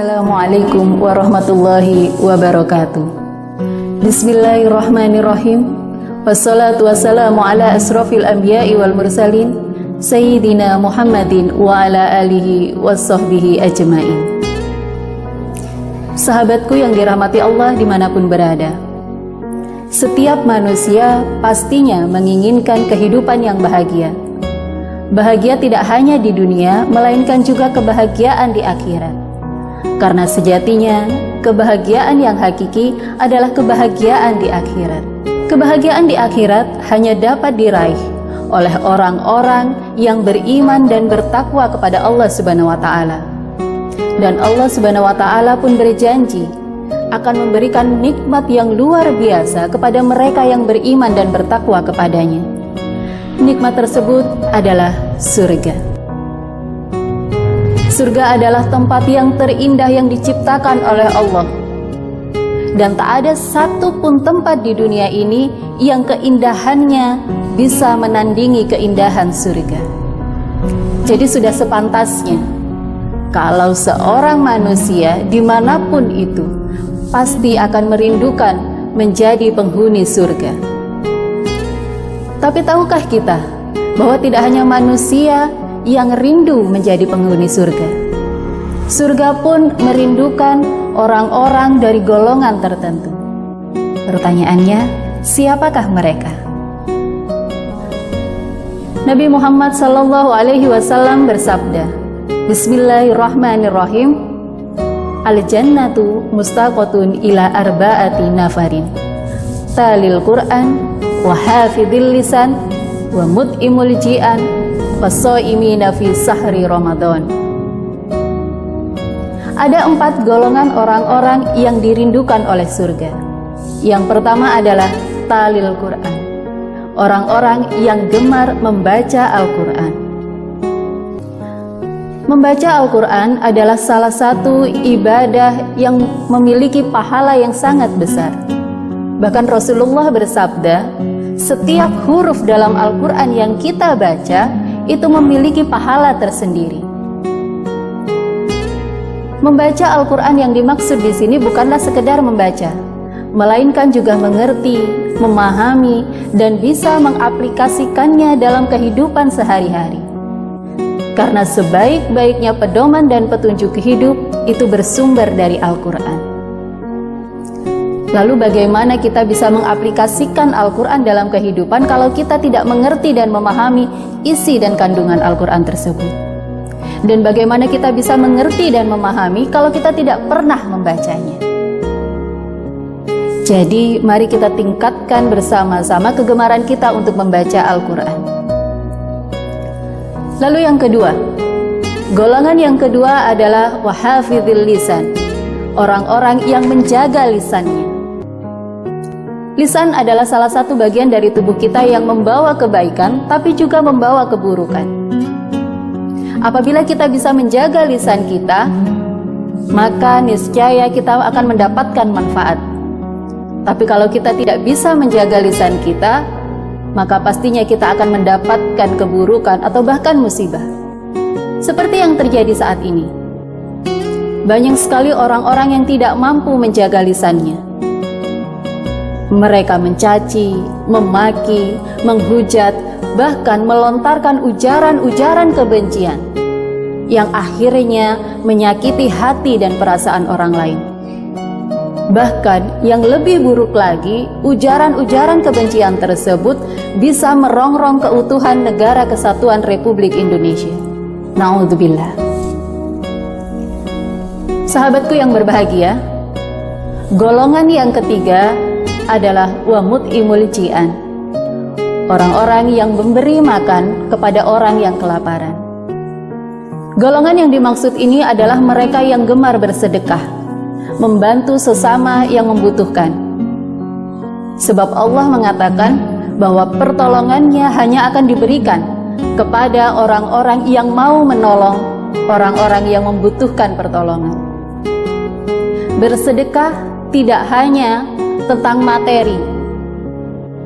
Assalamualaikum warahmatullahi wabarakatuh. Bismillahirrahmanirrahim. Wassalatu wassalamu ala asrafil anbiya'i wal mursalin Sayyidina Muhammadin wa ala alihi wassahbihi ajmain. Sahabatku yang dirahmati Allah dimanapun berada, setiap manusia pastinya menginginkan kehidupan yang bahagia. Bahagia tidak hanya di dunia, melainkan juga kebahagiaan di akhirat. Karena sejatinya, kebahagiaan yang hakiki adalah kebahagiaan di akhirat. Kebahagiaan di akhirat hanya dapat diraih oleh orang-orang yang beriman dan bertakwa kepada Allah Subhanahu wa Ta'ala. Dan Allah Subhanahu wa Ta'ala pun berjanji akan memberikan nikmat yang luar biasa kepada mereka yang beriman dan bertakwa kepadanya. Nikmat tersebut adalah surga. Surga adalah tempat yang terindah yang diciptakan oleh Allah. Dan tak ada satu pun tempat di dunia ini yang keindahannya bisa menandingi keindahan surga. Jadi sudah sepantasnya kalau seorang manusia dimanapun itu pasti akan merindukan menjadi penghuni surga. Tapi tahukah kita bahwa tidak hanya manusia yang rindu menjadi penghuni surga? Surga pun merindukan orang-orang dari golongan tertentu. Pertanyaannya, siapakah mereka? Nabi Muhammad SAW bersabda, Bismillahirrahmanirrahim, Al-jannatu mustaqotun ila arba'ati nafarin, talil Qur'an, wa hafidhil lisan, wa mut'imul ji'an, wassoimina fi sahri Ramadan. Ada 4 golongan orang-orang yang dirindukan oleh surga. Yang pertama adalah talil Quran, orang-orang yang gemar membaca Al-Quran. Membaca Al-Quran adalah salah satu ibadah yang memiliki pahala yang sangat besar. Bahkan Rasulullah bersabda, setiap huruf dalam Al-Quran yang kita baca itu memiliki pahala tersendiri. Membaca Al-Quran yang dimaksud di sini bukanlah sekedar membaca, melainkan juga mengerti, memahami, dan bisa mengaplikasikannya dalam kehidupan sehari-hari. Karena sebaik-baiknya pedoman dan petunjuk hidup itu bersumber dari Al-Quran. Lalu bagaimana kita bisa mengaplikasikan Al-Quran dalam kehidupan kalau kita tidak mengerti dan memahami isi dan kandungan Al-Quran tersebut? Dan bagaimana kita bisa mengerti dan memahami kalau kita tidak pernah membacanya? Jadi mari kita tingkatkan bersama-sama kegemaran kita untuk membaca Al-Quran. Lalu yang kedua, golongan yang kedua adalah wahafidhil lisan, orang-orang yang menjaga lisannya. Lisan adalah salah satu bagian dari tubuh kita yang membawa kebaikan, tapi juga membawa keburukan. Apabila kita bisa menjaga lisan kita, maka niscaya kita akan mendapatkan manfaat. Tapi kalau kita tidak bisa menjaga lisan kita, maka pastinya kita akan mendapatkan keburukan atau bahkan musibah. Seperti yang terjadi saat ini. Banyak sekali orang-orang yang tidak mampu menjaga lisannya. Mereka mencaci, memaki, menghujat, bahkan melontarkan ujaran-ujaran kebencian yang akhirnya menyakiti hati dan perasaan orang lain. Bahkan yang lebih buruk lagi, ujaran-ujaran kebencian tersebut bisa merongrong keutuhan Negara Kesatuan Republik Indonesia. Na'udzubillah. Sahabatku yang berbahagia, golongan yang ketiga adalah wa mut'imul ji'an, orang-orang yang memberi makan kepada orang yang kelaparan. Golongan yang dimaksud ini adalah mereka yang gemar bersedekah, membantu sesama yang membutuhkan. Sebab Allah mengatakan bahwa pertolongannya hanya akan diberikan kepada orang-orang yang mau menolong orang-orang yang membutuhkan pertolongan. Bersedekah tidak hanya tentang materi.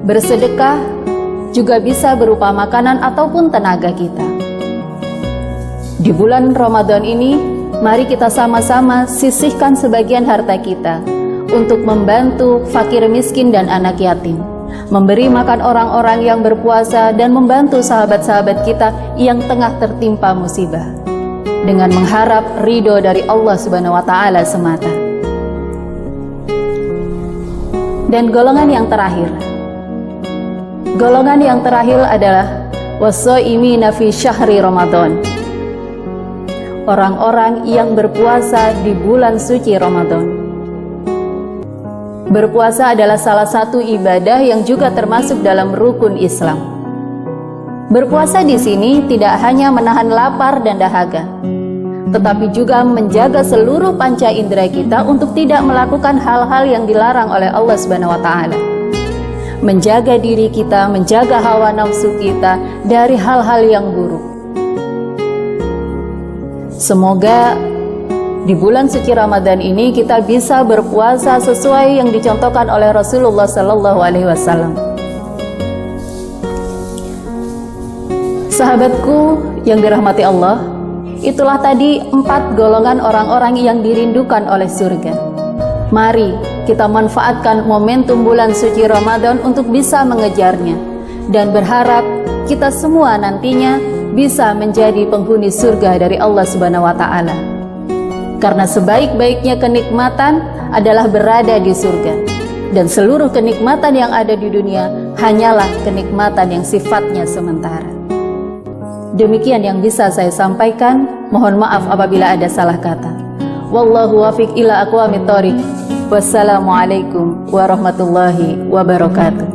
Bersedekah juga bisa berupa makanan ataupun tenaga kita. Di bulan Ramadan ini mari kita sama-sama sisihkan sebagian harta kita untuk membantu fakir miskin dan anak yatim, memberi makan orang-orang yang berpuasa, dan membantu sahabat-sahabat kita yang tengah tertimpa musibah, dengan mengharap ridho dari Allah Subhanahu wa Ta'ala semata. Dan golongan yang terakhir adalah washaimina fi syahri Ramadan, orang-orang yang berpuasa di bulan suci Ramadan. Berpuasa adalah salah satu ibadah yang juga termasuk dalam rukun Islam. Berpuasa di sini tidak hanya menahan lapar dan dahaga, tetapi juga menjaga seluruh panca indera kita untuk tidak melakukan hal-hal yang dilarang oleh Allah Subhanahu wa Ta'ala. Menjaga diri kita, menjaga hawa nafsu kita dari hal-hal yang buruk. Semoga di bulan suci Ramadan ini kita bisa berpuasa sesuai yang dicontohkan oleh Rasulullah Sallallahu Alaihi Wasallam. Sahabatku yang dirahmati Allah, itulah tadi 4 golongan orang-orang yang dirindukan oleh surga. Mari kita manfaatkan momentum bulan suci Ramadan untuk bisa mengejarnya, dan berharap kita semua nantinya bisa menjadi penghuni surga dari Allah Subhanahu wa Ta'ala. Karena sebaik-baiknya kenikmatan adalah berada di surga, dan seluruh kenikmatan yang ada di dunia hanyalah kenikmatan yang sifatnya sementara. Demikian yang bisa saya sampaikan. Mohon maaf apabila ada salah kata. Wallahu wafiq ila aqwamit thoriq. Wassalamualaikum warahmatullahi wabarakatuh.